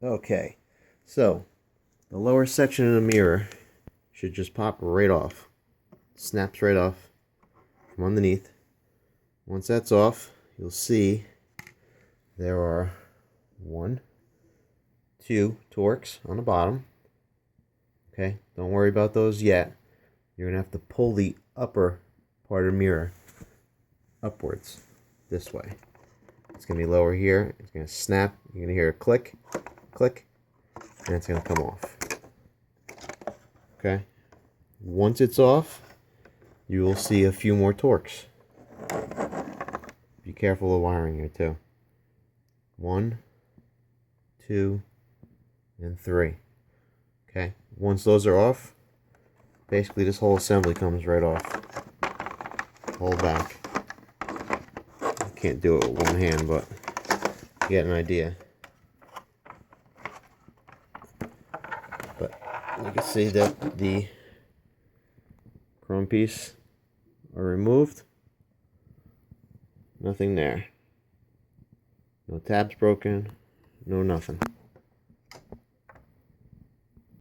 Okay, so the lower section of the mirror should just pop right off. Snaps right off from underneath. Once that's off, you'll see there are 1, 2 Torx on the bottom. Okay, don't worry about those yet. You're going to have to pull the upper part of the mirror upwards this way. It's going to be lower here. It's going to snap. You're going to hear a click, click, and it's going to come off. Okay. Once it's off, you will see a few more Torx. Be careful of the wiring here too. 1, 2, and 3. Okay. Once those are off, basically this whole assembly comes right off. Whole back. Can't do it with one hand, but you get an idea. But you can see that the chrome piece are removed. Nothing there. No tabs broken. No nothing.